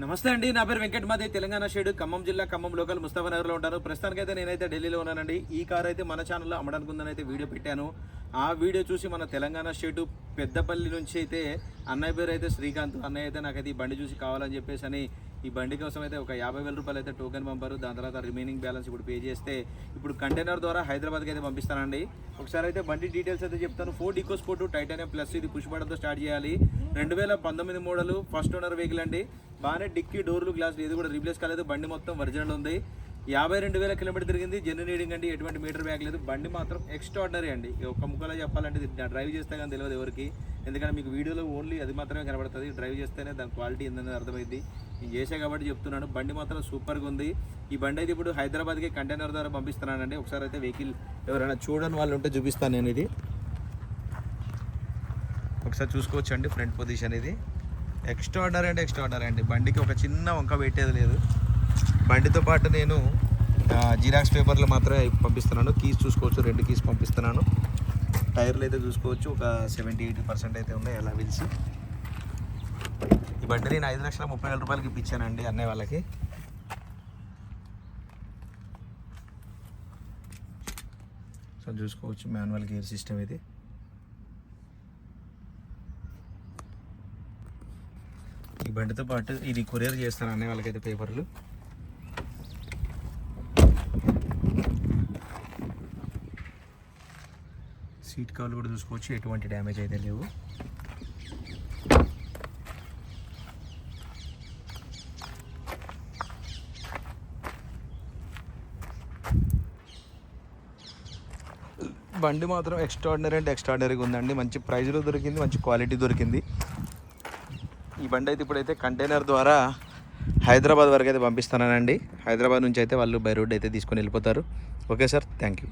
నమస్తే అండి, నా పేరు వెంకట్. మాది తెలంగాణ షేడ్, ఖమ్మం జిల్లా, ఖమ్మం లోకల్, ముస్తాఫానగర్లో ఉంటాను. ప్రస్తుతానికైతే నేనైతే ఢిల్లీలో ఉన్నానండి. ఈ కార్ అయితే మన ఛానల్లో అమ్మడానికి ఉందని అయితే వీడియో పెట్టాను. ఆ వీడియో చూసి మన తెలంగాణ షేడ్ పెద్దపల్లి నుంచి అయితే అన్నయ్య పేరు అయితే శ్రీకాంత్ అన్నయ్య అయితే నాకైతే ఈ బండి చూసి కావాలని చెప్పేసి అని ఈ బండి కోసం అయితే ఒక 50,000 రూపాయలు అయితే టోకెన్ పంపారు. దాని తర్వాత రిమైనింగ్ బ్యాలెన్స్ ఇప్పుడు పే చేస్తే ఇప్పుడు కంటైనర్ ద్వారా హైదరాబాద్కి అయితే పంపిస్తానండి. ఒకసారి అయితే బండి డీటెయిల్స్ అయితే చెప్తాను. Ford eco sport titanium plus, ఇది పుష్ బటన్తో స్టార్ట్ చేయాలి. 2019 మోడల్, ఫస్ట్ ఓనర్ వెహికల్ అండి. బాగానే డిక్కీ, డోర్లు, గ్లాసులు ఇది కూడా రీప్లేస్ కాలేదు. బండి మొత్తం ఒరిజినల్ ఉంది. 52,000 కిలోమీటర్ తిరిగింది. జెన్యున్ రీడింగ్ అండి, ఎటువంటి మీటర్ బ్యాక్ లేదు. బండి మాత్రం ఎక్స్ట్రాడినరీ అండి. ఒక ముక్కలో చెప్పాలంటే డ్రైవ్ చేస్తే కానీ తెలియదు ఎవరికి, ఎందుకంటే మీకు వీడియోలో ఓన్లీ అది మాత్రమే కనబడుతుంది. డ్రైవ్ చేస్తేనే దాని క్వాలిటీ ఏందనేది అర్థమైంది. నేను చేసా కాబట్టి చెప్తున్నాను. బండి మాత్రం సూపర్గా ఉంది. ఈ బండి అయితే ఇప్పుడు హైదరాబాద్కి కంటైనర్ ద్వారా పంపిస్తున్నానండి. ఒకసారి అయితే వెహికల్ ఎవరైనా చూడని వాళ్ళు ఉంటే చూపిస్తాను నేను. ఇది ఒకసారి చూసుకోవచ్చు అండి. ఫ్రంట్ పొజిషన్ ఇది ఎక్స్ట్రాడినరీ అండి. బండికి ఒక చిన్న వంక పెట్టేది లేదు. బండితో పాటు నేను జిరాక్స్ పేపర్లు మాత్రమే పంపిస్తున్నాను. కీస్ చూసుకోవచ్చు, 2 కీస్ పంపిస్తున్నాను. టైర్లు అయితే చూసుకోవచ్చు, ఒక 70-80% అయితే ఉన్నాయి ఎలా పిలిచి. ఈ బండి నేను 5,30,000 రూపాయలకి ఇప్పించానండి అన్నయ్య వాళ్ళకి. సో చూసుకోవచ్చు, మాన్యువల్ గేర్ సిస్టమ్ ఇది. ఈ బండితో పాటు ఇది కొరియర్ చేస్తాను అన్నయ్య వాళ్ళకైతే పేపర్లు. సీట్ కవర్లు కూడా చూసుకోవచ్చు, ఎటువంటి డ్యామేజ్ అయితే లేవు. బండి మాత్రం ఎక్స్ట్రాడినరీగా ఉందండి. మంచి ప్రైజ్లో దొరికింది, మంచి క్వాలిటీ దొరికింది. ఈ బండి అయితే ఇప్పుడైతే కంటైనర్ ద్వారా హైదరాబాద్ వరకు అయితే పంపిస్తున్నానండి. హైదరాబాద్ నుంచి అయితే వాళ్ళు బై రోడ్ అయితే తీసుకొని వెళ్ళిపోతారు. Okay sir, thank you.